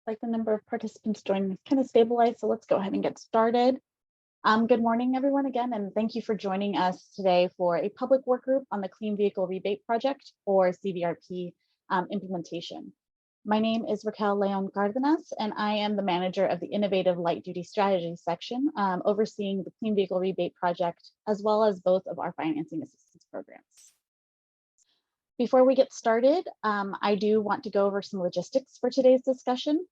Like the number of participants joining is kind of stabilized, so let's go ahead and get started. Good morning, everyone, again, and thank you for joining us today for a public work group on the Clean Vehicle Rebate Project, or CVRP, implementation. My name is Raquel Leon Cardenas, and I am the manager of the Innovative Light Duty Strategy section, overseeing the Clean Vehicle Rebate Project, as well as both of our financing assistance programs. Before we get started, I do want to go over some logistics for today's discussion.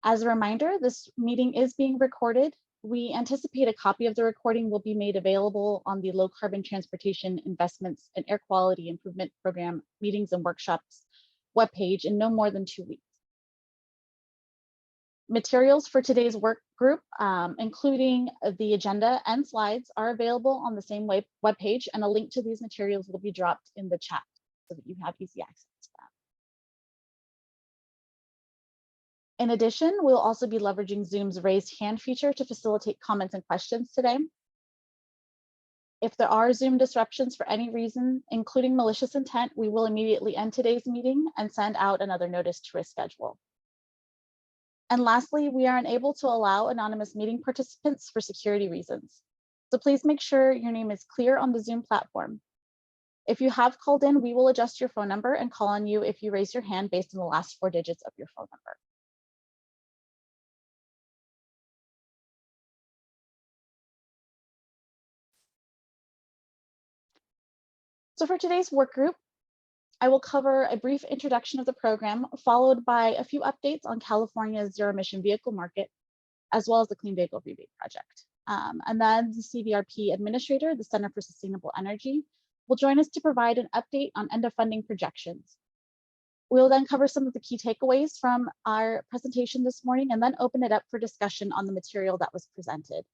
As a reminder, this meeting is being recorded. We anticipate a copy of the recording will be made available on the Low Carbon Transportation Investments and Air Quality Improvement Program Meetings and Workshops webpage in no more than 2 weeks. Materials for today's work group, including the agenda and slides, are available on the same webpage, and a link to these materials will be dropped in the chat so that you have easy access to that. In addition, we'll also be leveraging Zoom's raised hand feature to facilitate comments and questions today. If there are Zoom disruptions for any reason, including malicious intent, we will immediately end today's meeting and send out another notice to reschedule. And lastly, we are unable to allow anonymous meeting participants for security reasons. So please make sure your name is clear on the Zoom platform. If you have called in, we will adjust your phone number and call on you if you raise your hand based on the last 4 digits of your phone number. So for today's work group, I will cover a brief introduction of the program, followed by a few updates on California's zero-emission vehicle market, as well as the Clean Vehicle Rebate Project. And then the CVRP administrator, the Center for Sustainable Energy, will join us to provide an update on end of funding projections. We'll then cover some of the key takeaways from our presentation this morning and then open it up for discussion on the material that was presented.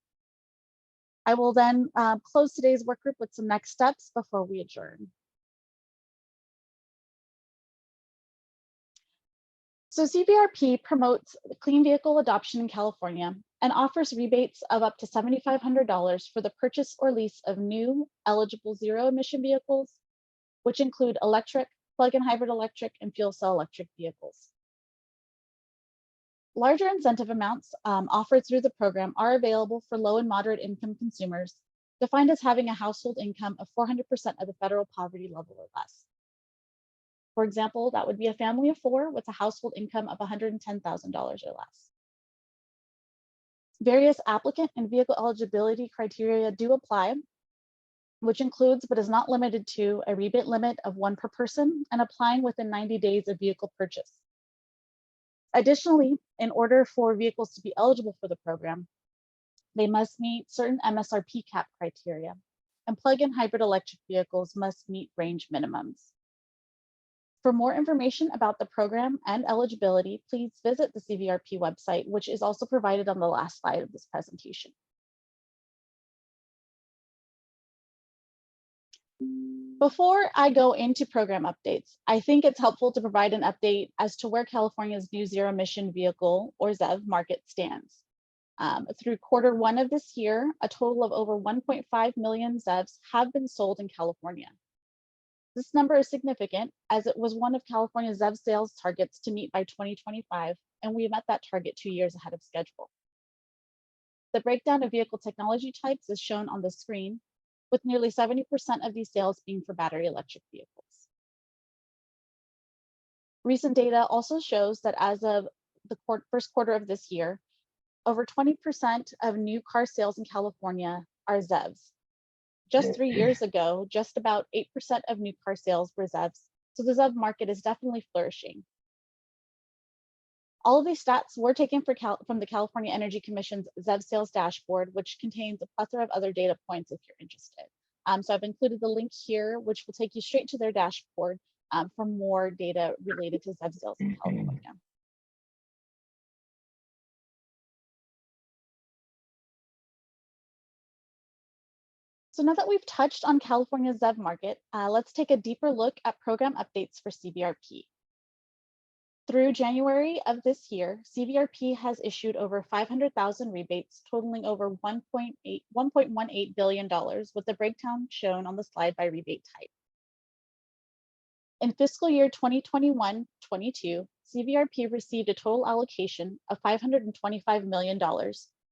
I will then close today's work group with some next steps before we adjourn. So CVRP promotes clean vehicle adoption in California and offers rebates of up to $7,500 for the purchase or lease of new eligible zero-emission vehicles, which include electric, plug-in hybrid electric, and fuel cell electric vehicles. Larger incentive amounts offered through the program are available for low and moderate income consumers, defined as having a household income of 400% of the federal poverty level or less. For example, that would be a family of 4 with a household income of $110,000 or less. Various applicant and vehicle eligibility criteria do apply, which includes but is not limited to a rebate limit of 1 per person and applying within 90 days of vehicle purchase. Additionally, in order for vehicles to be eligible for the program, they must meet certain MSRP cap criteria, and plug-in hybrid electric vehicles must meet range minimums. For more information about the program and eligibility, please visit the CVRP website, which is also provided on the last slide of this presentation. Before I go into program updates, I think it's helpful to provide an update as to where California's new zero-emission vehicle, or ZEV, market stands. Through Q1 of this year, a total of over 1.5 million ZEVs have been sold in California. This number is significant as it was one of California's ZEV sales targets to meet by 2025, and we met that target 2 years ahead of schedule. The breakdown of vehicle technology types is shown on the screen, with nearly 70% of these sales being for battery electric vehicles. Recent data also shows that as of the first quarter of this year, over 20% of new car sales in California are ZEVs. Just 3 years ago, just about 8% of new car sales were ZEVs, so the ZEV market is definitely flourishing. All of these stats were taken from the California Energy Commission's ZEV sales dashboard, which contains a plethora of other data points if you're interested. So I've included the link here, which will take you straight to their dashboard for more data related to ZEV sales in California. So now that we've touched on California's ZEV market, let's take a deeper look at program updates for CVRP. Through January of this year, CVRP has issued over 500,000 rebates totaling over $1.18 billion, with the breakdown shown on the slide by rebate type. In fiscal year 2021-22, CVRP received a total allocation of $525 million,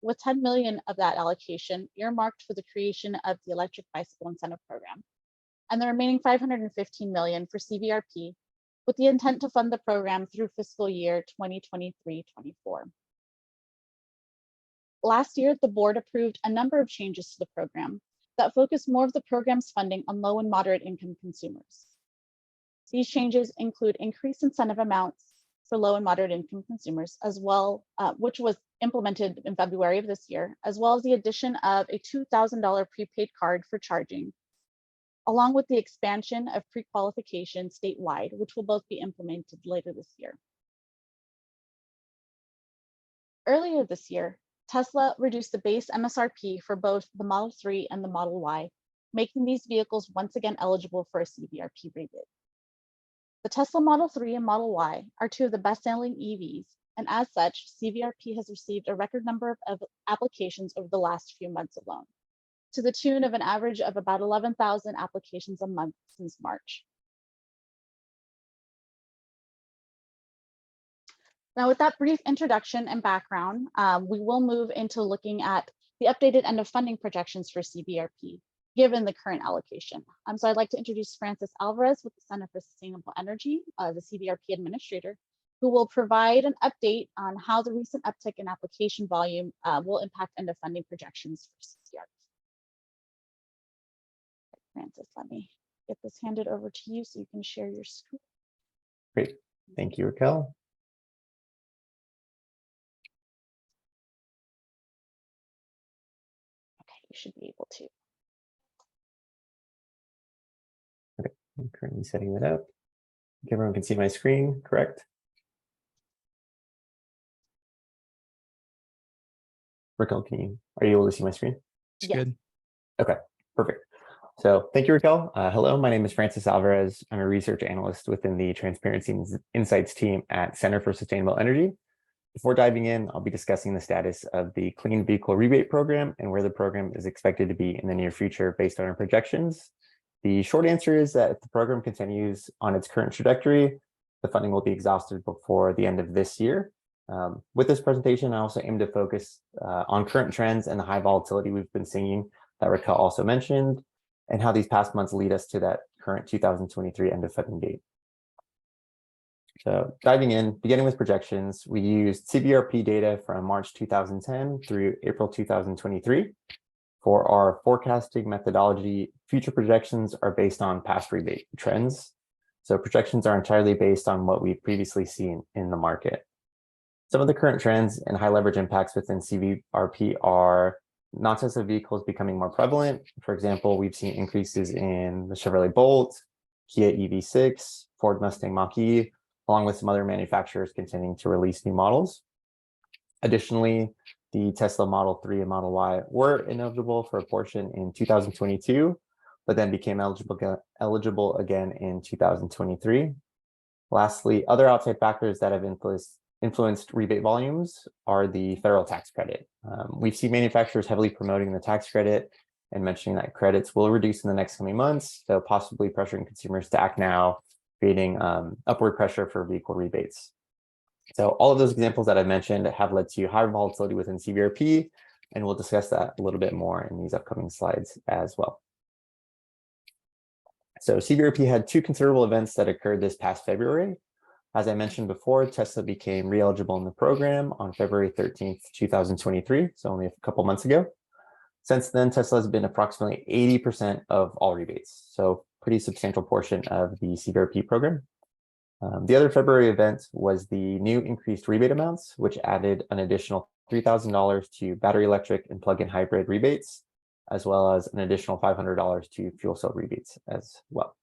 with $10 million of that allocation earmarked for the creation of the Electric Bicycle Incentive Program, and the remaining $515 million for CVRP, with the intent to fund the program through fiscal year 2023-24. Last year, the board approved a number of changes to the program that focus more of the program's funding on low and moderate income consumers. These changes include increased incentive amounts for low and moderate income consumers, as well, which was implemented in February of this year, as well as the addition of a $2,000 prepaid card for charging, along with the expansion of pre-qualification statewide, which will both be implemented later this year. Earlier this year, Tesla reduced the base MSRP for both the Model 3 and the Model Y, making these vehicles once again eligible for a CVRP rebate. The Tesla Model 3 and Model Y are two of the best-selling EVs, and as such, CVRP has received a record number of applications over the last few months alone, to the tune of an average of about 11,000 applications a month since March. Now, with that brief introduction and background, we will move into looking at the updated end of funding projections for CVRP, given the current allocation. So I'd like to introduce Francis Alvarez with the Center for Sustainable Energy, the CVRP administrator, who will provide an update on how the recent uptick in application volume will impact end of funding projections for CVRP. Francis, let me get this handed over to you so you can share your screen. Great, thank you, Raquel. You should be able to. Okay, I'm currently setting that up. Okay, everyone can see my screen, correct? Raquel, are you able to see my screen? It's good. Okay, perfect. So thank you, Raquel. Hello, my name is Francis Alvarez. I'm a research analyst within the Transparency and Insights team at Center for Sustainable Energy. Before diving in, I'll be discussing the status of the Clean Vehicle Rebate Program and where the program is expected to be in the near future based on our projections. The short answer is that if the program continues on its current trajectory, the funding will be exhausted before the end of this year. With this presentation, I also aim to focus on current trends and the high volatility we've been seeing that Raquel also mentioned, and how these past months lead us to that current 2023 end of funding date. So diving in, beginning with projections, we used CVRP data from March 2010 through April 2023. For our forecasting methodology, future projections are based on past rebate trends. So projections are entirely based on what we've previously seen in the market. Some of the current trends and high leverage impacts within CVRP are non-Tesla vehicles becoming more prevalent. For example, we've seen increases in the Chevrolet Bolt, Kia EV6, Ford Mustang Mach-E, along with some other manufacturers continuing to release new models. Additionally, the Tesla Model 3 and Model Y were ineligible for a portion in 2022, but then became eligible again in 2023. Lastly, other outside factors that have influenced rebate volumes are the federal tax credit. We've seen manufacturers heavily promoting the tax credit and mentioning that credits will reduce in the next coming months, so possibly pressuring consumers to act now, creating upward pressure for vehicle rebates. So all of those examples that I mentioned have led to higher volatility within CVRP, and we'll discuss that a little bit more in these upcoming slides as well. So CVRP had two considerable events that occurred this past February. As I mentioned before, Tesla became re-eligible in the program on February 13th, 2023, so only a couple months ago. Since then, Tesla has been approximately 80% of all rebates, so pretty substantial portion of the CVRP program. The other February event was the new increased rebate amounts, which added an additional $3,000 to battery electric and plug-in hybrid rebates, as well as an additional $500 to fuel cell rebates as well.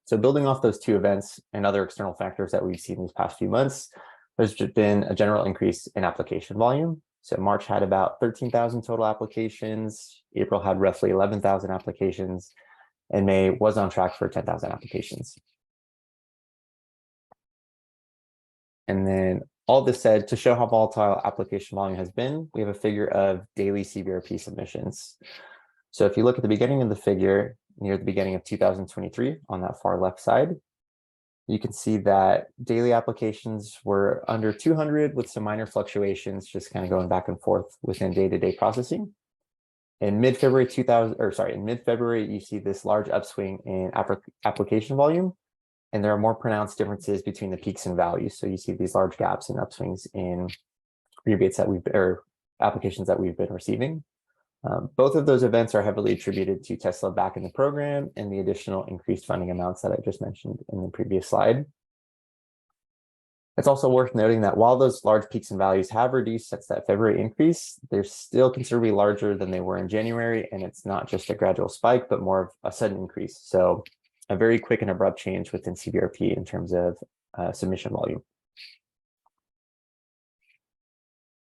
So building off those two events and other external factors that we've seen these past few months, there's been a general increase in application volume. So March had about 13,000 total applications, April had roughly 11,000 applications, and May was on track for 10,000 applications. And then all this said, to show how volatile application volume has been, we have a figure of daily CVRP submissions. So if you look at the beginning of the figure, near the beginning of 2023 on that far left side, You can see that daily applications were under 200 with some minor fluctuations, just kind of going back and forth within day-to-day processing. In mid-February in mid-February, you see this large upswing in application volume, and there are more pronounced differences between the peaks and values. So you see these large gaps and upswings in rebates that applications that we've been receiving. Both of those events are heavily attributed to Tesla back in the program and the additional increased funding amounts that I just mentioned in the previous slide. It's also worth noting that while those large peaks and values have reduced since that February increase, they're still considerably larger than they were in January, and it's not just a gradual spike, but more of a sudden increase. So a very quick and abrupt change within CVRP in terms of submission volume.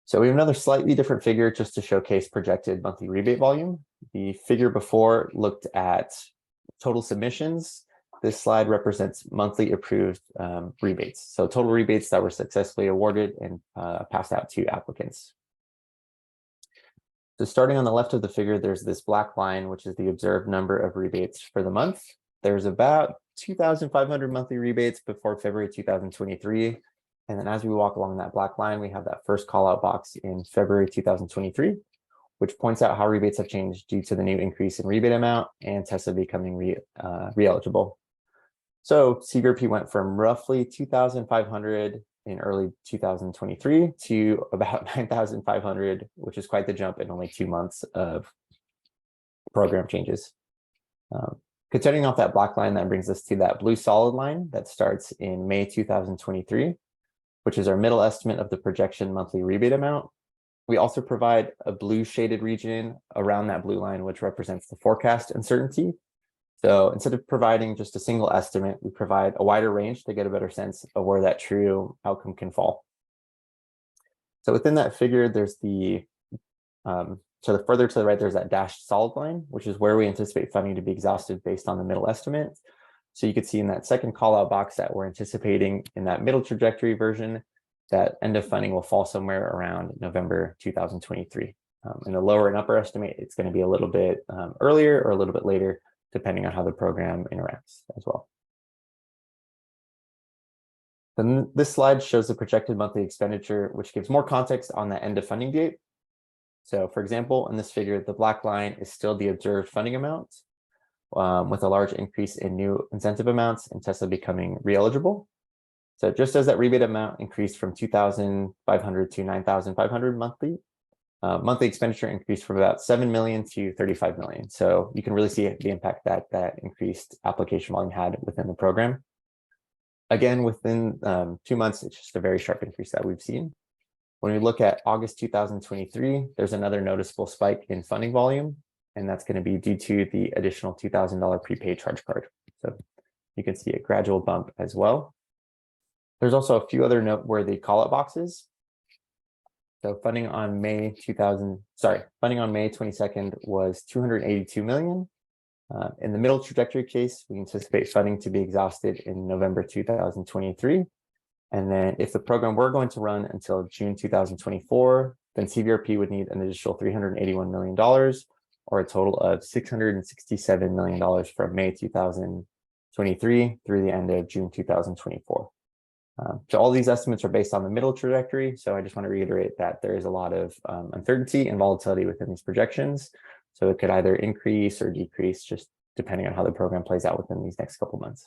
So we have another slightly different figure just to showcase projected monthly rebate volume. The figure before looked at total submissions. This slide represents monthly approved rebates. So total rebates that were successfully awarded and passed out to applicants. So starting on the left of the figure, there's this black line, which is the observed number of rebates for the month. There's about 2,500 monthly rebates before February 2023. And then as we walk along that black line, we have that first call out box in February 2023, which points out how rebates have changed due to the new increase in rebate amount and Tesla becoming re-eligible. So CVRP went from roughly 2,500 in early 2023 to about 9,500, which is quite the jump in only 2 months of program changes. Continuing off that black line, that brings us to that blue solid line that starts in May 2023, which is our middle estimate of the projection monthly rebate amount. We also provide a blue shaded region around that blue line, which represents the forecast uncertainty. So instead of providing just a single estimate, we provide a wider range to get a better sense of where that true outcome can fall. So within that figure, there's the further to the right, there's that dashed solid line, which is where we anticipate funding to be exhausted based on the middle estimate. So you could see in that second call out box that we're anticipating in that middle trajectory version, that end of funding will fall somewhere around November 2023. In the lower and upper estimate, it's going to be a little bit earlier or a little bit later, depending on how the program interacts as well. Then this slide shows the projected monthly expenditure, which gives more context on the end of funding date. So for example, in this figure, the black line is still the observed funding amount, with a large increase in new incentive amounts and Tesla becoming re-eligible. So just as that rebate amount increased from 2,500 to 9,500 monthly, monthly expenditure increased from about 7 million to 35 million. So you can really see the impact that that increased application volume had within the program. Again, within 2 months, it's just a very sharp increase that we've seen. When we look at August 2023, there's another noticeable spike in funding volume, and that's going to be due to the additional $2,000 prepaid charge card. So you can see a gradual bump as well. There's also a few other noteworthy call-out boxes. So funding on May 22nd was 282 million. In the middle trajectory case, we anticipate funding to be exhausted in November 2023. And then if the program were going to run until June 2024, then CVRP would need an additional $381 million, or a total of $667 million from May 2023 through the end of June 2024. So all these estimates are based on the middle trajectory. So I just want to reiterate that there is a lot of uncertainty and volatility within these projections. So it could either increase or decrease just depending on how the program plays out within these next couple months.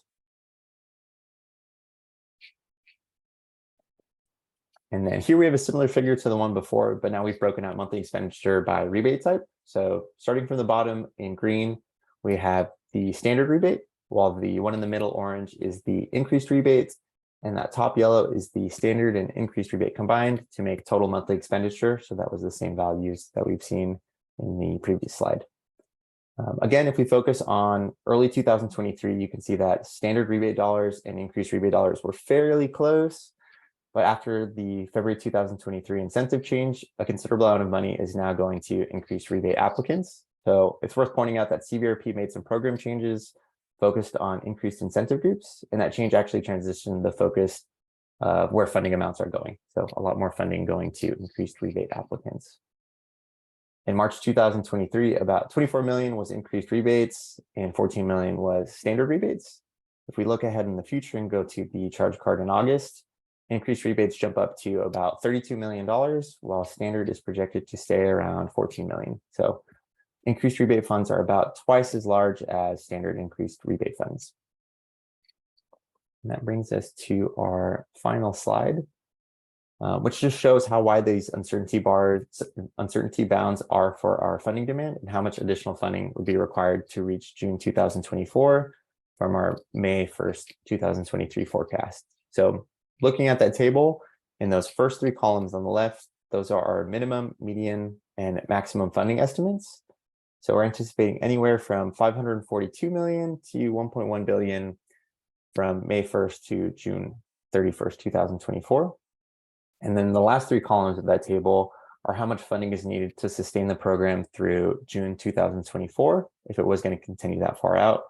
And then here we have a similar figure to the one before, but now we've broken out monthly expenditure by rebate type. So starting from the bottom in green, we have the standard rebate, while the one in the middle orange is the increased rebates. And that top yellow is the standard and increased rebate combined to make total monthly expenditure. So that was the same values that we've seen in the previous slide. Again, if we focus on early 2023, you can see that standard rebate dollars and increased rebate dollars were fairly close. But after the February 2023 incentive change, a considerable amount of money is now going to increase rebate applicants. So it's worth pointing out that CVRP made some program changes focused on increased incentive groups, and that change actually transitioned the focus of where funding amounts are going. So a lot more funding going to increased rebate applicants. In March 2023, about 24 million was increased rebates and 14 million was standard rebates. If we look ahead in the future and go to the charge card in August, increased rebates jump up to about $32 million, while standard is projected to stay around 14 million. So increased rebate funds are about twice as large as standard increased rebate funds. And that brings us to our final slide, which just shows how wide these uncertainty bounds are for our funding demand and how much additional funding would be required to reach June 2024 from our May 1st, 2023 forecast. So looking at that table, in those first three columns on the left, those are our minimum, median, and maximum funding estimates. So we're anticipating anywhere from 542 million to 1.1 billion from May 1st to June 31st, 2024. And then the last three columns of that table are how much funding is needed to sustain the program through June 2024, if it was going to continue that far out.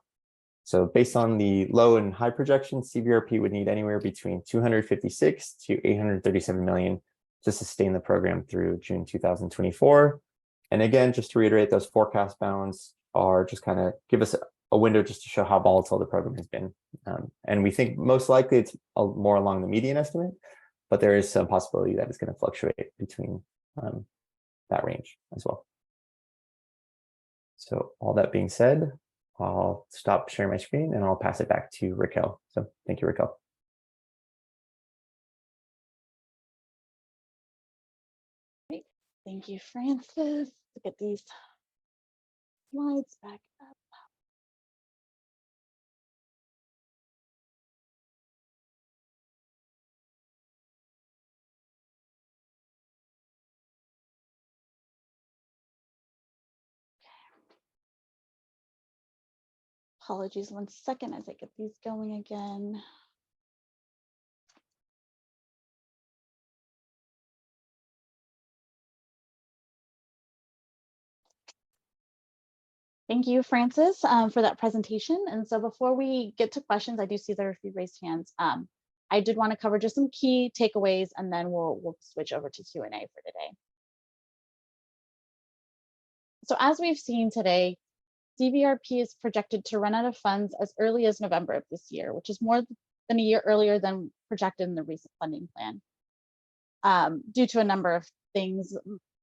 So based on the low and high projections, CVRP would need anywhere between 256 to 837 million to sustain the program through June 2024. And again, just to reiterate, those forecast bounds are just kind of give us a window just to show how volatile the program has been. And we think most likely it's more along the median estimate, but there is some possibility that it's going to fluctuate between that range as well. So all that being said, I'll stop sharing my screen and I'll pass it back to Raquel. So thank you, Raquel. Great. Thank you, Francis. Get these slides back up. Apologies, 1 second as I get these going again. Thank you, Francis, for that presentation. And so before we get to questions, I do see there are a few raised hands. I did want to cover just some key takeaways, and then we'll switch over to Q&A for today. So as we've seen today, CVRP is projected to run out of funds as early as November of this year, which is more than a year earlier than projected in the recent funding plan, due to a number of things,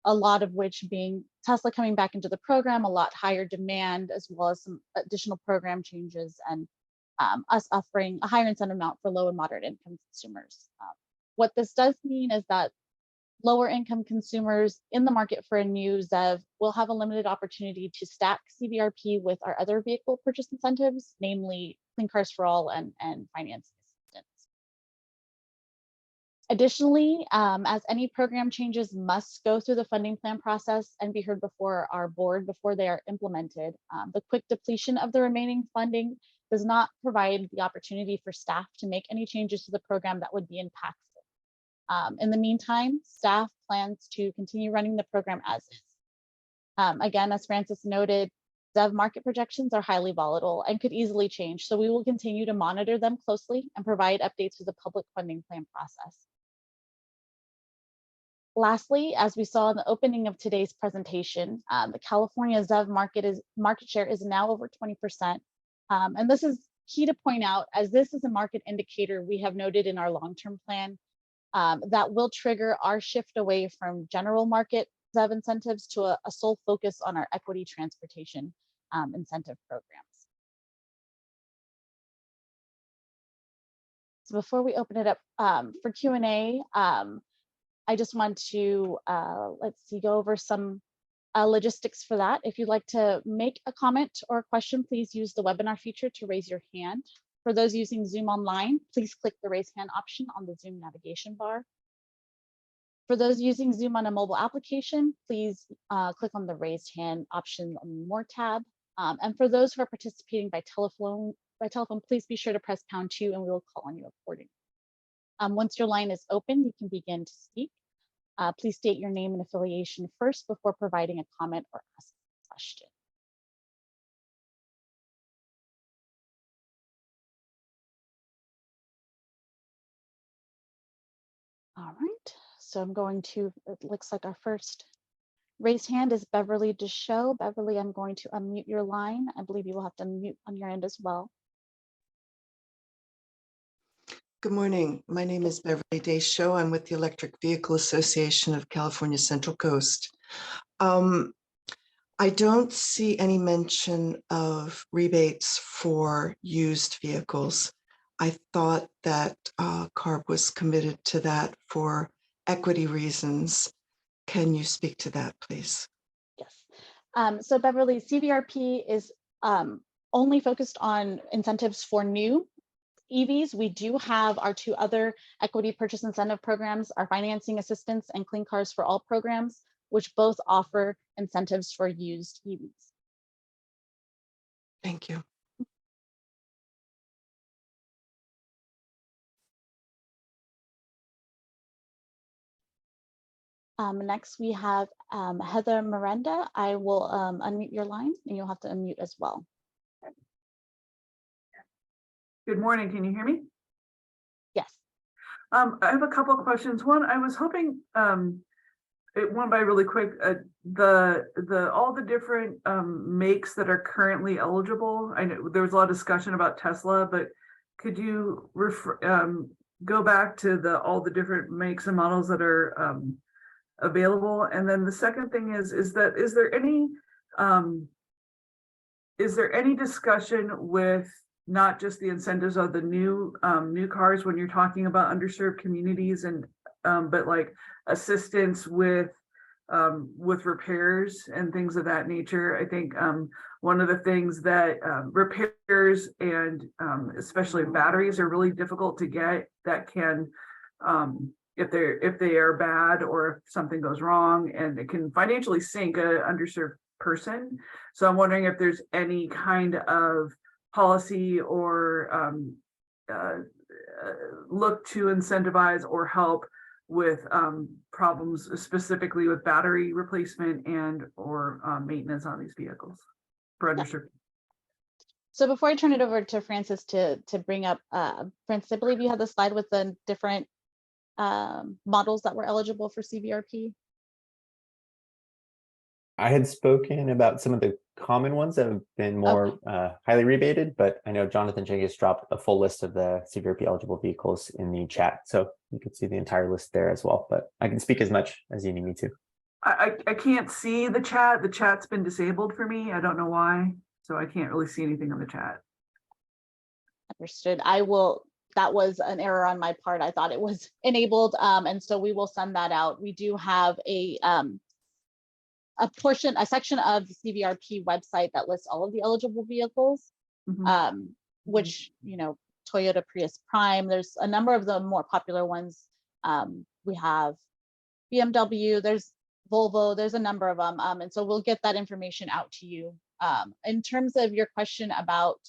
a lot of which being Tesla coming back into the program, a lot higher demand, as well as some additional program changes, and us offering a higher incentive amount for low and moderate income consumers. What this does mean is that lower income consumers in the market for a new ZEV will have a limited opportunity to stack CVRP with our other vehicle purchase incentives, namely Clean Cars for All and financing assistance. Additionally, as any program changes must go through the funding plan process and be heard before our board before they are implemented, the quick depletion of the remaining funding does not provide the opportunity for staff to make any changes to the program that would be impactful. In the meantime, staff plans to continue running the program as is. Again, as Francis noted, ZEV market projections are highly volatile and could easily change, so we will continue to monitor them closely and provide updates to the public funding plan process. Lastly, as we saw in the opening of today's presentation, the California ZEV market share is now over 20%. And this is key to point out, as this is a market indicator we have noted in our long-term plan that will trigger our shift away from general market ZEV incentives to a sole focus on our equity transportation incentive programs. So before we open it up for Q&A, I just want to, go over some logistics for that. If you'd like to make a comment or a question, please use the webinar feature to raise your hand. For those using Zoom online, please click the raise hand option on the Zoom navigation bar. For those using Zoom on a mobile application, please click on the raised hand option on the More tab. And for those who are participating by telephone, please be sure to press #2 and we will call on you accordingly. Once your line is open, you can begin to speak. Please state your name and affiliation first before providing a comment or asking a question. All right, so I'm going to, it looks like our first raised hand is Beverly Deschaux. Beverly, I'm going to unmute your line. I believe you will have to unmute on your end as well. Good morning. My name is Beverly Desho. I'm with the Electric Vehicle Association of California Central Coast. I don't see any mention of rebates for used vehicles. I thought that CARB was committed to that for equity reasons. Can you speak to that, please? Yes. So Beverly, CVRP is only focused on incentives for new EVs. We do have our two other equity purchase incentive programs, our financing assistance and Clean Cars for All programs, which both offer incentives for used EVs. Thank you. Next, we have Heather Miranda. I will unmute your line and you'll have to unmute as well. Good morning. Can you hear me? Yes. I have a couple of questions. One, I was hoping one by really quick, all the different makes that are currently eligible. I know there was a lot of discussion about Tesla, but could you go back to all the different makes and models that are available? And then the second thing is there any discussion with not just the incentives of the new cars when you're talking about underserved communities, and but like assistance with repairs and things of that nature? I think one of the things that repairs and especially batteries are really difficult to get, that can if they are bad or if something goes wrong, and it can financially sink an underserved person. So I'm wondering if there's any kind of policy or look to incentivize or help with problems specifically with battery replacement and or maintenance on these vehicles for underserved. So before I turn it over to Francis to bring up, Francis, I believe you had the slide with the different models that were eligible for CVRP. I had spoken about some of the common ones that have been more highly rebated, but I know Jonathan Jenkins dropped a full list of the CVRP eligible vehicles in the chat, so you could see the entire list there as well, but I can speak as much as you need me to. I can't see the chat. The chat's been disabled for me. I don't know why, so I can't really see anything on the chat. Understood. That was an error on my part. I thought it was enabled, and so we will send that out. We do have a section of the CVRP website that lists all of the eligible vehicles, which, you know, Toyota Prius Prime, there's a number of the more popular ones. We have BMW, there's Volvo, there's a number of them. And so we'll get that information out to you. In terms of your question about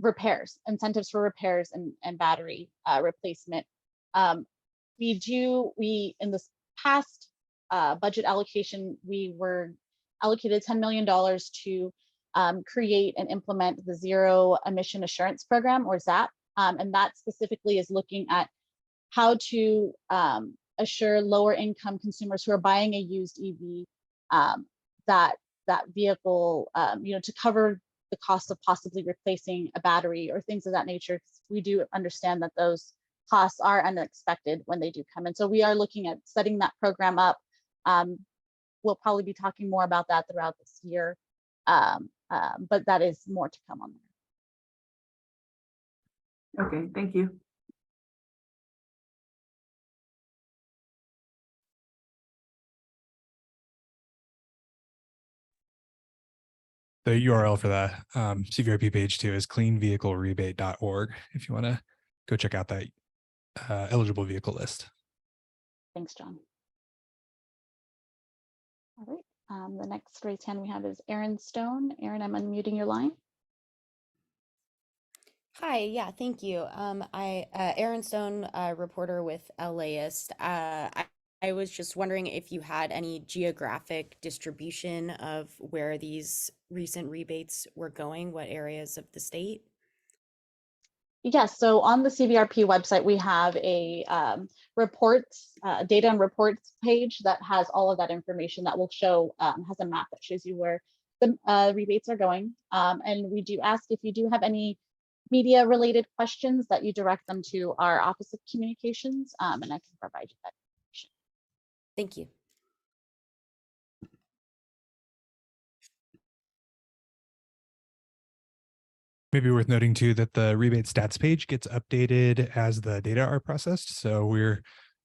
repairs, incentives for repairs and battery replacement, we in this past budget allocation, we were allocated $10 million to create and implement the Zero Emission Assurance Program, or ZAP. And that specifically is looking at how to assure lower income consumers who are buying a used EV that vehicle, you know, to cover the cost of possibly replacing a battery or things of that nature. We do understand that those costs are unexpected when they do come in. So we are looking at setting that program up. We'll probably be talking more about that throughout this year, but that is more to come on there. Okay, thank you. The URL for the CVRP page too is cleanvehiclerebate.org if you want to go check out that eligible vehicle list. Thanks, John. All right, the next raised hand we have is Aaron Stone. Aaron, I'm unmuting your line. Hi, yeah, thank you. Aaron Stone, reporter with LAist. I was just wondering if you had any geographic distribution of where these recent rebates were going, what areas of the state? Yes, so on the CVRP website, we have a reports, data and reports page that has all of that information that will show, has a map that shows you where the rebates are going. And we do ask if you do have any media related questions, that you direct them to our Office of Communications, and I can provide you that information. Thank you. Maybe worth noting too that the rebate stats page gets updated as the data are processed. So we're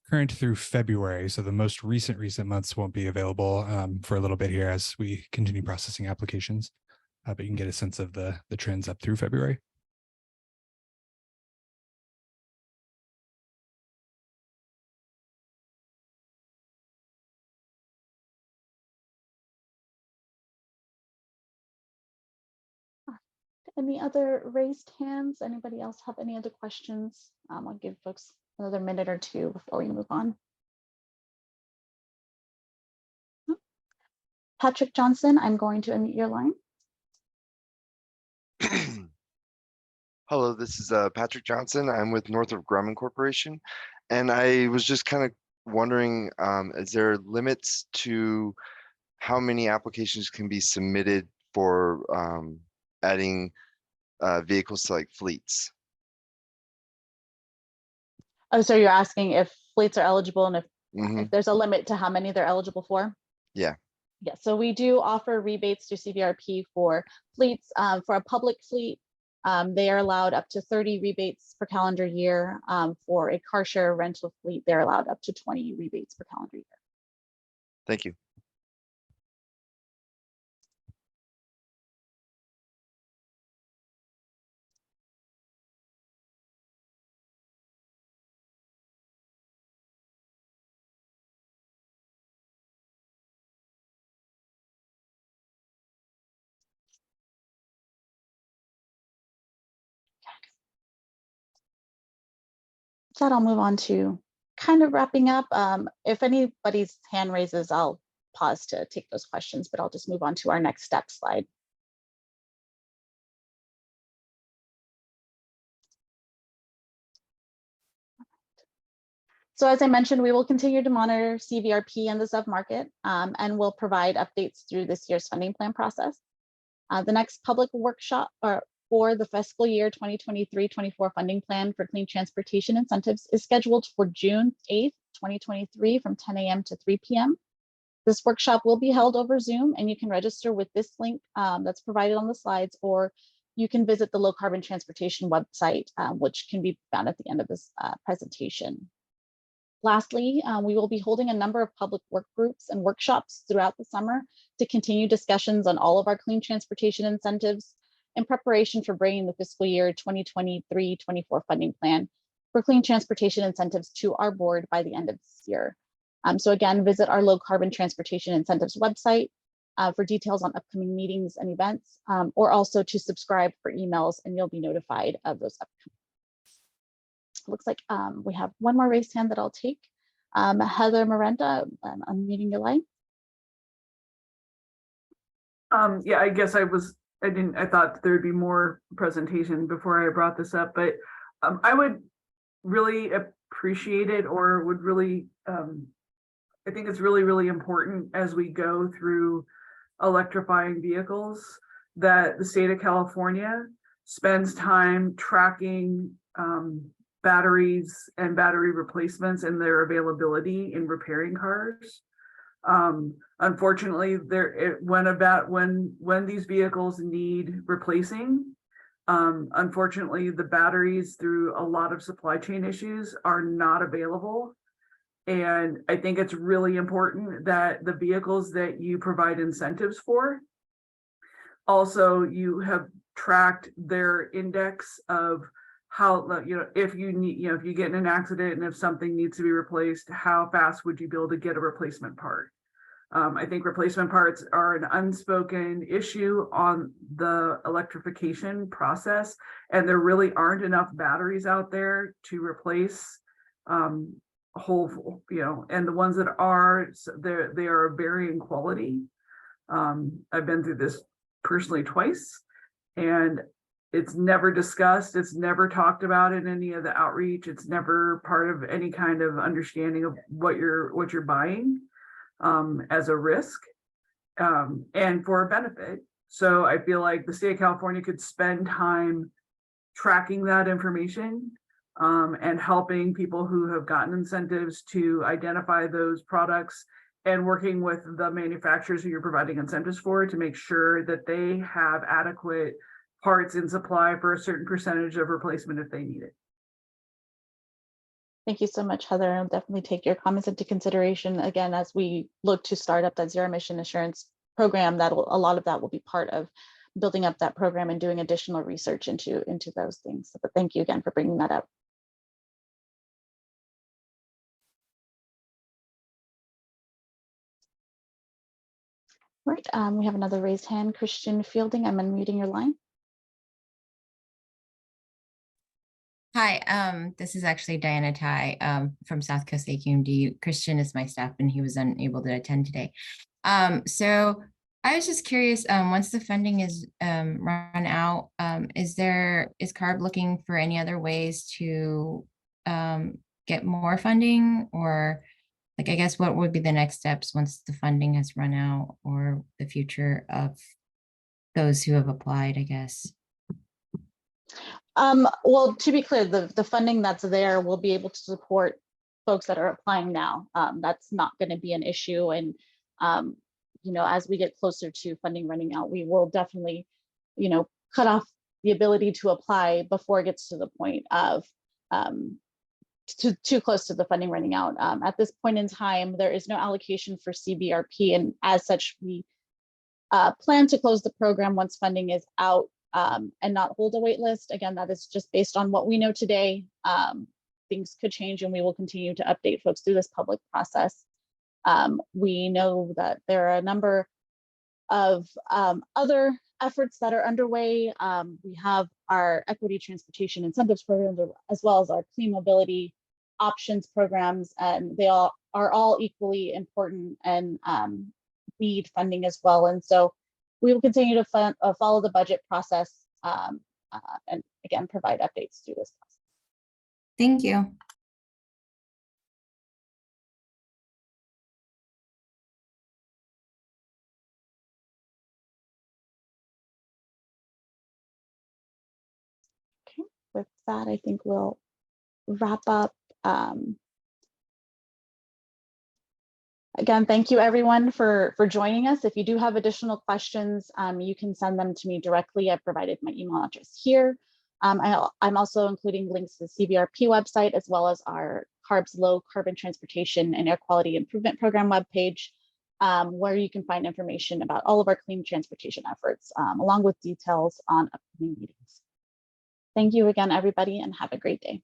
current through February. So the most recent months won't be available for a little bit here as we continue processing applications. But you can get a sense of the trends up through February. Any other raised hands? Anybody else have any other questions? I'll give folks another minute or two before we move on. Patrick Johnson, I'm going to unmute your line. Hello, this is Patrick Johnson. I'm with Northrop Grumman Corporation. And I was just kind of wondering, is there limits to how many applications can be submitted for adding vehicles to like fleets? Oh, so you're asking if fleets are eligible and if Mhm. there's a limit to how many they're eligible for? Yeah. Yeah, so we do offer rebates through CVRP for fleets. For a public fleet, they are allowed up to 30 rebates per calendar year. For a car share rental fleet, they're allowed up to 20 rebates per calendar year. Thank you. So that I'll move on to kind of wrapping up. If anybody's hand raises, I'll pause to take those questions, but I'll just move on to our next step slide. So as I mentioned, we will continue to monitor CVRP and the submarket, and we'll provide updates through this year's funding plan process. The next public workshop for the fiscal year 2023-24 funding plan for clean transportation incentives is scheduled for June 8th, 2023 from 10 a.m. to 3 p.m. This workshop will be held over Zoom, and you can register with this link that's provided on the slides, or you can visit the low carbon transportation website, which can be found at the end of this presentation. Lastly, we will be holding a number of public work groups and workshops throughout the summer to continue discussions on all of our clean transportation incentives in preparation for bringing the fiscal year 2023-24 funding plan for clean transportation incentives to our board by the end of this year. So again, visit our low carbon transportation incentives website for details on upcoming meetings and events, or also to subscribe for emails, and you'll be notified of those upcoming. Looks like we have one more raised hand that I'll take. Heather Miranda, I'm unmuting your line. Yeah, I guess I thought there'd be more presentation before I brought this up, but I would really appreciate it, or would really, I think it's really, really important as we go through electrifying vehicles that the state of California spends time tracking batteries and battery replacements and their availability in repairing cars. Unfortunately, when these vehicles need replacing, unfortunately, the batteries, through a lot of supply chain issues, are not available. And I think it's really important that the vehicles that you provide incentives for, also you have tracked their index of how, if you need, if you get in an accident and if something needs to be replaced, how fast would you be able to get a replacement part? I think replacement parts are an unspoken issue on the electrification process, and there really aren't enough batteries out there to replace whole, and the ones that are, they are of varying quality. I've been through this personally twice, and it's never discussed. It's never talked about in any of the outreach. It's never part of any kind of understanding of what you're buying as a risk and for a benefit. So I feel like the state of California could spend time tracking that information and helping people who have gotten incentives to identify those products and working with the manufacturers who you're providing incentives for to make sure that they have adequate parts in supply for a certain percentage of replacement if they need it. Thank you so much, Heather. I'll definitely take your comments into consideration again as we look to start up that zero emission assurance program. A lot of that will be part of building up that program and doing additional research into those things. But thank you again for bringing that up. Right, we have another raised hand, Christian Fielding. I'm unmuting your line. Hi, this is actually Diana Tai from South Coast AQMD. Christian is my staff and he was unable to attend today. So I was just curious, once the funding is run out, is CARB looking for any other ways to get more funding, or like, I guess what would be the next steps once the funding has run out, or the future of those who have applied, I guess? Well, to be clear, the funding that's there will be able to support folks that are applying now. That's not going to be an issue. And, you know, as we get closer to funding running out, we will definitely, you know, cut off the ability to apply before it gets to the point of too close to the funding running out. At this point in time, there is no allocation for CVRP, and as such, we plan to close the program once funding is out and not hold a wait list. Again, that is just based on what we know today. Things could change, and we will continue to update folks through this public process. We know that there are a number of other efforts that are underway. We have our equity transportation incentives programs, as well as our clean mobility options programs, and they all are all equally important and need funding as well. And so we will continue to follow the budget process and again, provide updates through this process. Thank you. Okay, with that, I think we'll wrap up. Again, thank you everyone for joining us. If you do have additional questions, you can send them to me directly. I've provided my email address here. I'm also including links to the CVRP website, as well as our CARB's Low Carbon Transportation and Air Quality Improvement Program webpage, where you can find information about all of our clean transportation efforts, along with details on upcoming meetings. Thank you again, everybody, and have a great day.